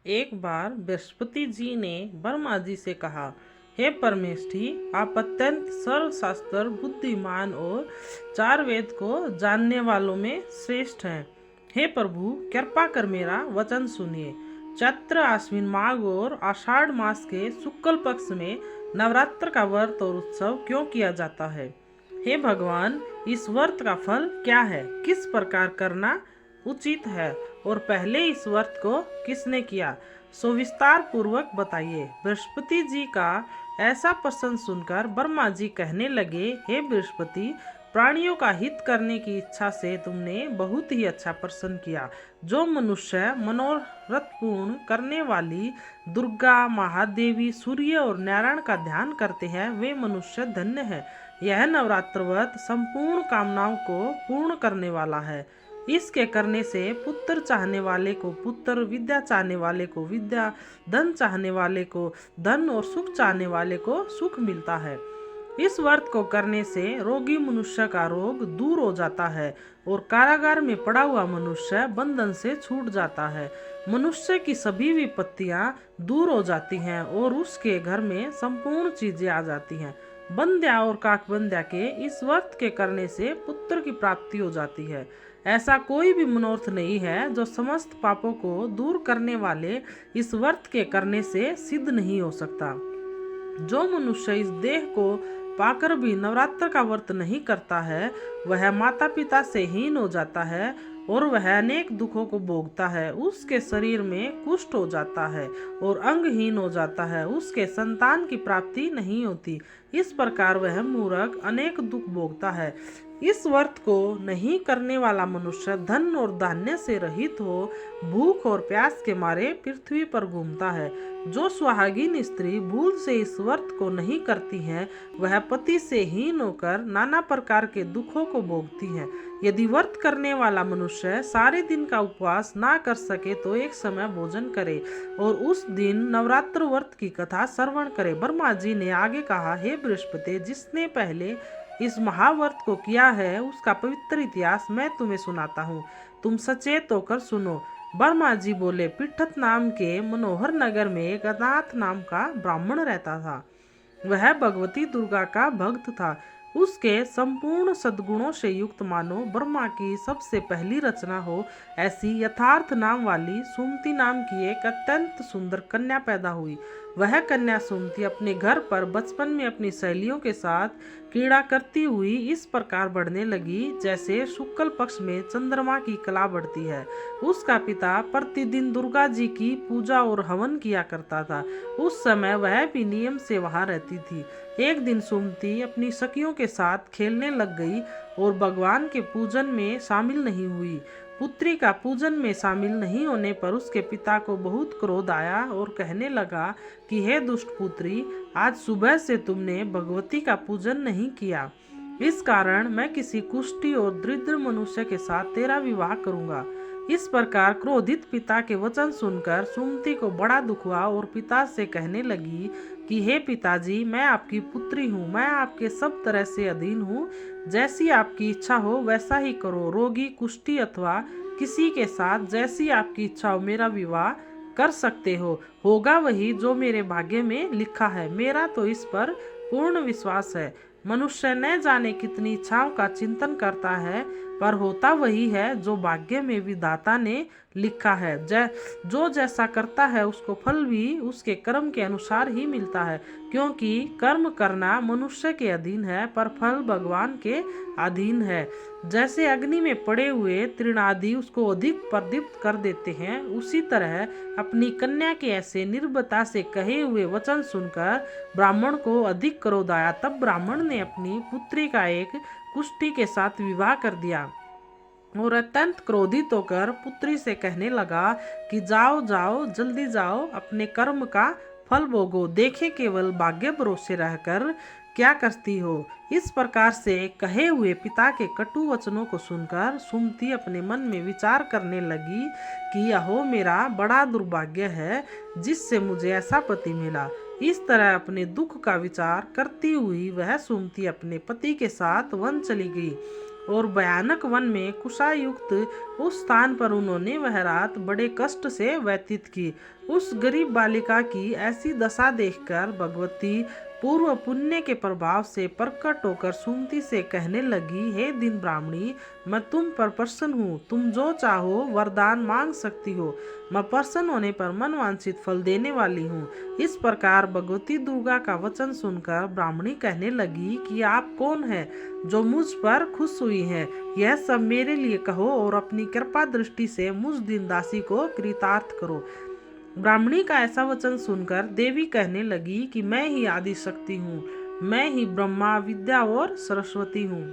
एक बार बृहस्पति जी ने ब्रह्मा जी से कहा, हे परमेष्ठी, आप अत्यंत सर्वशास्त्र बुद्धिमान और चार वेद को जानने वालों में श्रेष्ठ हैं। हे प्रभु, कृपा कर मेरा वचन सुनिए। चैत्र, आश्विन, माघ और आषाढ़ मास के शुक्ल पक्ष में नवरात्र का व्रत और उत्सव क्यों किया जाता है? हे भगवान, इस व्रत का फल क्या है? किस प्रकार करना उचित है? और पहले इस व्रत को किसने किया? सो विस्तार पूर्वक बताइए। बृहस्पति जी का ऐसा प्रश्न सुनकर ब्रह्मा जी कहने लगे, हे बृहस्पति, प्राणियों का हित करने की इच्छा से तुमने बहुत ही अच्छा प्रश्न किया। जो मनुष्य मनोरथ पूर्ण करने वाली दुर्गा, महादेवी, सूर्य और नारायण का ध्यान करते हैं, वे मनुष्य धन्य हैं। यह नवरात्र व्रत संपूर्ण कामनाओं को पूर्ण करने वाला है। इसके करने से पुत्र चाहने वाले को पुत्र, विद्या चाहने वाले को विद्या, धन चाहने वाले को धन और सुख चाहने वाले को सुख मिलता है। इस व्रत को करने से रोगी मनुष्य का रोग दूर हो जाता है और कारागार में पड़ा हुआ मनुष्य बंधन से छूट जाता है। मनुष्य की सभी विपत्तियां दूर हो जाती हैं और उसके घर में संपूर्ण चीजें आ जाती हैं। बंध्या और काकबंध्या के इस व्रत के करने से पुत्र की प्राप्ति हो जाती है। ऐसा कोई भी मनोरथ नहीं है जो समस्त पापों को दूर करने वाले इस व्रत के करने से सिद्ध नहीं हो सकता। जो मनुष्य इस देह को पाकर भी नवरात्र का व्रत नहीं करता है, वह माता पिता से हीन हो जाता है और वह अनेक दुखों को भोगता है। उसके शरीर में कुष्ठ हो जाता है और अंगहीन हो जाता है। उसके संतान की प्राप्ति नहीं होती। इस प्रकार वह मूर्ख अनेक दुख भोगता है। इस व्रत को नहीं करने वाला मनुष्य धन और धान्य से रहित हो भूख और प्यास के मारे पृथ्वी पर घूमता है। जो सुहागिन स्त्री भूल से इस व्रत को नहीं करती है, वह पति से हीन होकर नाना प्रकार के दुखों को भोगती है। यदि व्रत करने वाला मनुष्य सारे दिन का उपवास ना कर सके तो एक समय भोजन करे और उस दिन नवरात्र व्रत की कथा श्रवण करे। ब्रह्मा जी ने आगे कहा, हे बृहस्पति, जिसने पहले इस महाव्रत को किया है उसका पवित्र इतिहास मैं तुम्हें सुनाता हूँ। तुम सचेत होकर सुनो। ब्रह्मा जी बोले, पिठत नाम के मनोहर नगर में एक अनाथ नाम का ब्राह्मण रहता था। वह भगवती दुर्गा का भक्त था। उसके संपूर्ण सद्गुणों से युक्त मानो ब्रह्मा की सबसे पहली रचना हो ऐसी यथार्थ नाम वाली सुमति नाम की एक अत्यंत सुंदर कन्या पैदा हुई। वह कन्या सुमति अपने घर पर बचपन में अपनी सहेलियों के साथ क्रीड़ा करती हुई इस प्रकार बढ़ने लगी जैसे शुक्ल पक्ष में चंद्रमा की कला बढ़ती है। उसका पिता प्रतिदिन दुर्गा जी की पूजा और हवन किया करता था। उस समय वह भी नियम से वहां रहती थी। एक दिन सुमति अपनी सखियों के साथ खेलने लग गई और भगवान के पूजन में शामिल नहीं हुई। पुत्री का पूजन में शामिल नहीं होने पर उसके पिता को बहुत क्रोध आया और कहने लगा कि हे दुष्ट पुत्री, आज सुबह से तुमने भगवती का पूजन नहीं किया। इस कारण मैं किसी कुष्ठी और दरिद्र मनुष्य के साथ तेरा विवाह करूंगा। इस प्रकार क्रोधित पिता के वचन सुनकर सुमति को बड़ा दुख हुआ और पिता से कहने लगी कि हे पिताजी, मैं आपकी पुत्री हूँ। मैं आपके सब तरह से अधीन हूँ। जैसी आपकी इच्छा हो वैसा ही करो। रोगी, कुष्ठी अथवा किसी के साथ जैसी आपकी इच्छा हो मेरा विवाह कर सकते हो। होगा वही जो मेरे भाग्य में लिखा है। मेरा तो इस पर पूर्ण विश्वास है। मनुष्य न जाने कितनी इच्छाओं का चिंतन करता है, पर होता वही है जो भाग्य में विधाता ने लिखा है। जो जैसा करता है उसको फल भी उसके कर्म के अनुसार ही मिलता है, क्योंकि कर्म करना मनुष्य के अधीन है पर फल भगवान के अधीन है। जैसे अग्नि में पड़े हुए तृणादि उसको अधिक प्रदीप्त कर देते हैं, उसी तरह अपनी कन्या के ऐसे निर्भयता से कहे हुए वचन सुनकर ब्राह्मण को अधिक क्रोध आया। तब ब्राह्मण ने अपनी पुत्री का एक कुष्ठी के साथ विवाह कर दिया और अत्यंत क्रोधित होकर पुत्री से कहने लगा कि जाओ जाओ, जल्दी जाओ, अपने कर्म का फल भोगो। देखे केवल भाग्य भरोसे रहकर क्या करती हो। इस प्रकार से कहे हुए पिता के कटु वचनों को सुनकर सुमति अपने मन में विचार करने लगी कि यहो मेरा बड़ा दुर्भाग्य है जिससे मुझे ऐसा पति मिला। इस तरह अपने दुख का विचार करती हुई वह सुमति अपने पति के साथ वन चली गई। और भयानक वन में कुशायुक्त उस स्थान पर उन्होंने वह रात बड़े कष्ट से व्यतीत की। उस गरीब बालिका की ऐसी दशा देखकर भगवती पूर्व पुण्य के प्रभाव से प्रकट होकर सुमति से कहने लगी, हे दिन ब्राह्मणी, मैं तुम पर प्रसन्न हूँ। तुम जो चाहो वरदान मांग सकती हो। मैं प्रसन्न होने पर मनवांछित फल देने वाली हूँ। इस प्रकार भगवती दुर्गा का वचन सुनकर ब्राह्मणी कहने लगी कि आप कौन है जो मुझ पर खुश हुई है? यह सब मेरे लिए कहो और अपनी कृपा दृष्टि से मुझ दिन दासी को कृतार्थ करो। ब्राह्मणी का ऐसा वचन सुनकर देवी कहने लगी कि मैं ही आदि शक्ति हूँ, मैं ही ब्रह्मा, विद्या और सरस्वती हूँ।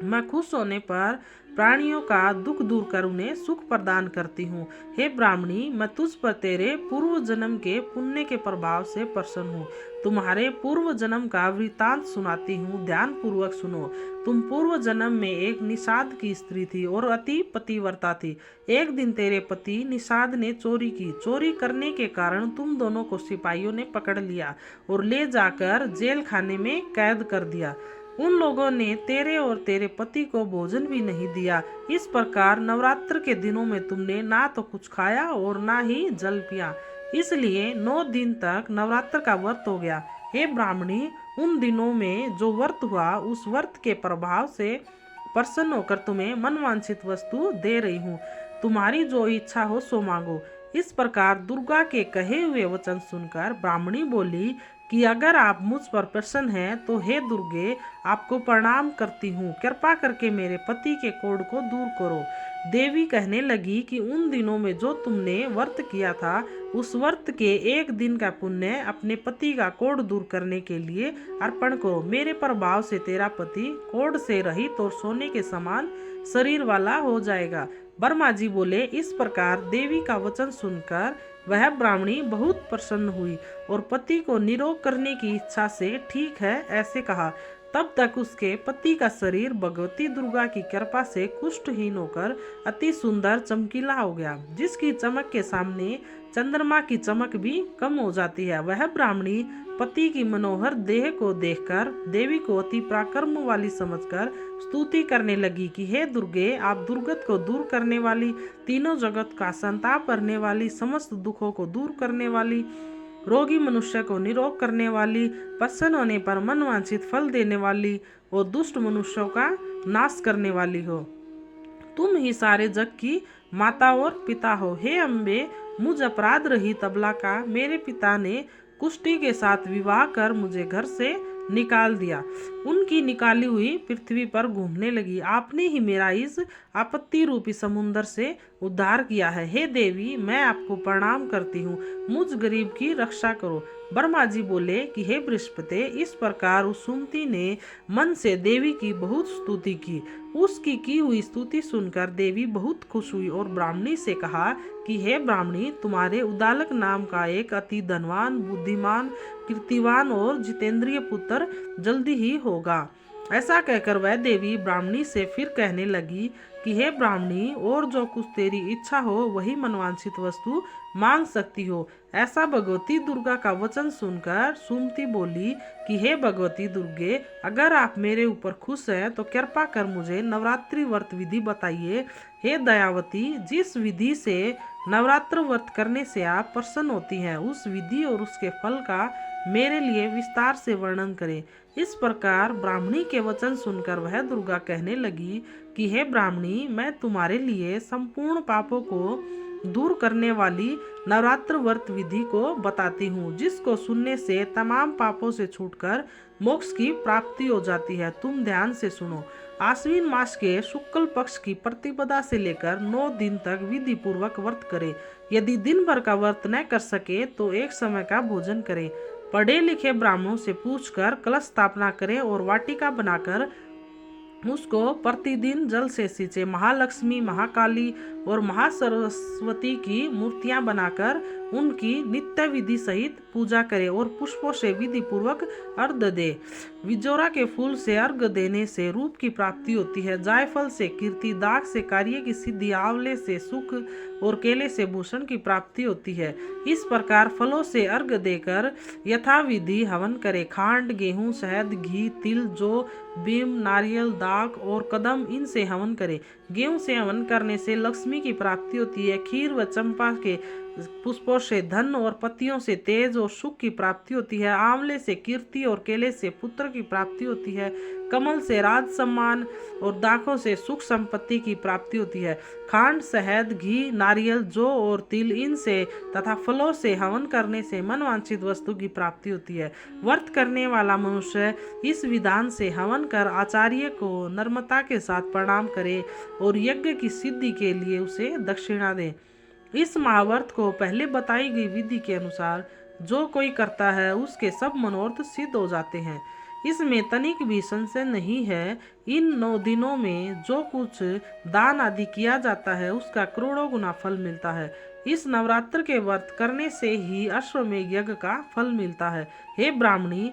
मैं खुश होने पर प्राणियों का दुख दूर कर उन्हें सुख प्रदान करती हूँ। हे ब्राह्मणी, मैं तुझ पर तेरे पूर्व जन्म के पुण्य के प्रभाव से प्रसन्न हूँ। तुम्हारे पूर्व जन्म का वृतांत सुनाती हूँ, ध्यान पूर्वक सुनो। तुम पूर्व जन्म में एक निषाद की स्त्री थी और अति पतिव्रता थी। एक दिन तेरे पति निषाद ने चोरी की। चोरी करने के कारण तुम दोनों को सिपाहियों ने पकड़ लिया और ले जाकर जेल खाने में कैद कर दिया। उन लोगों ने तेरे और तेरे पति को भोजन भी नहीं दिया। इस प्रकार नवरात्र के दिनों में तुमने ना तो कुछ खाया और ना ही जल पिया। इसलिए 9 दिन तक नवरात्र का व्रत हो गया। हे ब्राह्मणी, उन दिनों में जो व्रत हुआ उस व्रत के प्रभाव से प्रसन्न होकर तुम्हें मनवांछित वस्तु दे रही हूँ। तुम्हारी जो इच्छा हो सो मांगो। इस प्रकार दुर्गा के कहे हुए वचन सुनकर ब्राह्मणी बोली कि अगर आप मुझ पर प्रसन्न हैं तो हे दुर्गे, आपको प्रणाम करती हूँ। कृपा करके मेरे पति के कोढ़ को दूर करो। देवी कहने लगी कि उन दिनों में जो तुमने व्रत किया था उस व्रत के एक दिन का पुण्य अपने पति का कोढ़ दूर करने के लिए अर्पण करो। मेरे प्रभाव से तेरा पति कोढ़ से रहित और सोने के समान शरीर वाला हो जाएगा। ब्रह्मा जी बोले। इस प्रकार देवी का वचन सुनकर वह ब्राह्मणी बहुत प्रसन्न हुई और पति को निरोग करने की इच्छा से ठीक है ऐसे कहा। तब तक उसके पति का शरीर भगवती दुर्गा की कृपा से कुष्ठहीन होकर अति सुंदर चमकीला हो गया, जिसकी चमक के सामने चंद्रमा की चमक भी कम हो जाती है। वह ब्राह्मणी पति की मनोहर देह को देखकर देवी को अति पराक्रम वाली समझकर स्तुति करने लगी कि हे दुर्गे, आप दुर्गत को दूर करने वाली, तीनों जगत का संताप करने वाली, समस्त दुखों को दूर करने वाली, रोगी मनुष्य को निरोग करने वाली, प्रसन्न होने पर मनवांछित फल देने वाली और दुष्ट मनुष्यों का नाश करने वाली हो। तुम ही सारे जग की माता और पिता हो। हे अम्बे, मुझ अपराध रहित अबला का मेरे पिता ने कुष्ठी के साथ विवाह कर मुझे घर से निकाल दिया। उनकी निकाली हुई पृथ्वी पर घूमने लगी। आपने ही मेरा इस आपत्ति रूपी समुद्र से उद्धार किया है। हे देवी, मैं आपको प्रणाम करती हूँ। मुझ गरीब की रक्षा करो। ब्रह्मा जी बोले कि हे बृहस्पति, इस प्रकार उस सुमति ने मन से देवी की बहुत स्तुति की। उसकी की हुई स्तुति सुनकर देवी बहुत खुश हुई और ब्राह्मणी से कहा कि हे ब्राह्मणी, तुम्हारे उदालक नाम का एक अति धनवान, बुद्धिमान, कीर्तिवान और जितेंद्रिय पुत्र जल्दी ही होगा। ऐसा कहकर वह देवी ब्राह्मणी से फिर कहने लगी कि हे ब्राह्मणी, और जो कुछ तेरी इच्छा हो वही मनवांछित वस्तु मांग सकती हो। ऐसा भगवती दुर्गा का वचन सुनकर सुमति बोली कि हे भगवती दुर्गे, अगर आप मेरे ऊपर खुश हैं तो कृपा कर मुझे नवरात्रि व्रत विधि बताइए। हे दयावती, जिस विधि से नवरात्र व्रत करने से आप प्रसन्न होती हैं, उस विधि और उसके फल का मेरे लिए विस्तार से वर्णन करें। इस प्रकार ब्राह्मणी के वचन सुनकर वह दुर्गा कहने लगी कि हे ब्राह्मणी, मैं तुम्हारे लिए संपूर्ण पापों को दूर करने वाली नवरात्र व्रत विधि को बताती हूँ, जिसको सुनने से तमाम पापों से छूटकर मोक्ष की प्राप्ति हो जाती है। तुम ध्यान से सुनो। आश्विन मास के शुक्ल पक्ष की प्रतिपदा से लेकर 9 दिन तक विधि पूर्वक व्रत करें। यदि दिन भर का व्रत न कर सके तो एक समय का भोजन करें। पढ़े लिखे ब्राह्मणों से पूछकर कलश स्थापना करें और वाटिका बनाकर उसको प्रतिदिन जल से सींचे। महालक्ष्मी, महाकाली और महासरस्वती की मूर्तियां बनाकर उनकी नित्य विधि सहित पूजा करें और पुष्पों से विधि पूर्वक अर्घ्य दे। विजोरा के फूल से अर्घ्य देने से रूप की प्राप्ति होती है। जायफल से कीर्ति, दाग से कार्य की सिद्धि, आंवले से सुख और केले से भूषण की प्राप्ति होती है। इस प्रकार फलों से अर्घ देकर यथाविधि हवन करे। खांड, गेहूं, शहद, घी, तिल, जौ, बीम, नारियल, दाख और कदम, इनसे हवन करे। गेहूं से हवन करने से लक्ष्मी की प्राप्ति होती है। खीर व चंपा के पुष्पों से धन और पत्तियों से तेज और सुख की प्राप्ति होती है। आंवले से कीर्ति और केले से पुत्र की प्राप्ति होती है। कमल से राज सम्मान और दाखों से सुख संपत्ति की प्राप्ति होती है। खांड, शहद, घी, नारियल, जौ और तिल, इनसे तथा फलों से हवन करने से मनवांछित वस्तु की प्राप्ति होती है। व्रत करने वाला मनुष्य इस विधान से हवन कर आचार्य को नम्रता के साथ प्रणाम करे और यज्ञ की सिद्धि के लिए उसे दक्षिणा दे। इस महाव्रत को पहले बताई गई विधि के अनुसार जो कोई करता है उसके सब मनोरथ सिद्ध हो जाते हैं। इसमें तनिक भी संशय नहीं है। इन 9 दिनों में जो कुछ दान आदि किया जाता है उसका करोड़ों गुना फल मिलता है। इस नवरात्र के व्रत करने से ही अश्वमेध यज्ञ का फल मिलता है। हे ब्राह्मणी,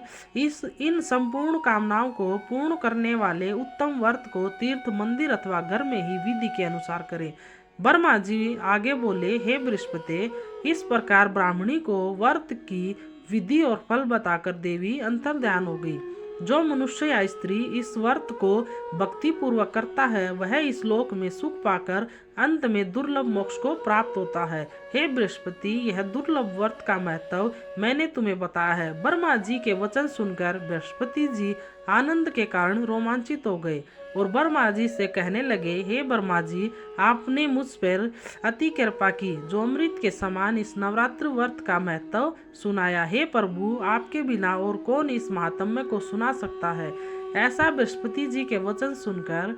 इन संपूर्ण कामनाओं को पूर्ण करने वाले उत्तम व्रत को तीर्थ, मंदिर अथवा घर में ही विधि के अनुसार करें। ब्रह्मा जी आगे बोले, हे बृहस्पति, इस प्रकार ब्राह्मणी को व्रत की विधि और फल बताकर देवी अंतर्ध्यान हो गई। जो मनुष्य या स्त्री इस व्रत को भक्ति पूर्वक करता है वह इस लोक में सुख पाकर अंत में दुर्लभ मोक्ष को प्राप्त होता है। हे बृहस्पति, यह दुर्लभ व्रत का महत्व मैंने तुम्हें बताया है। ब्रह्मा जी के वचन सुनकर बृहस्पति जी आनंद के कारण रोमांचित हो गए और ब्रह्मा जी से कहने लगे, हे ब्रह्मा जी, आपने मुझ पर अति कृपा की जो अमृत के समान इस नवरात्र व्रत का महत्व सुनाया। हे प्रभु, आपके बिना और कौन इस महात्म्य को सुना सकता है। ऐसा बृहस्पति जी के वचन सुनकर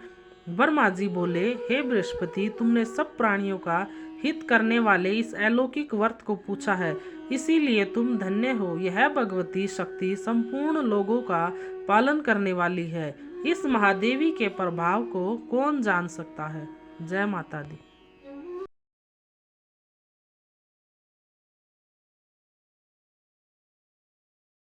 ब्रह्मा जी बोले, हे बृहस्पति, तुमने सब प्राणियों का हित करने वाले इस अलौकिक व्रत को पूछा है, इसीलिए तुम धन्य हो। यह भगवती शक्ति संपूर्ण लोगों का पालन करने वाली है। इस महादेवी के प्रभाव को कौन जान सकता है। जय माता दी।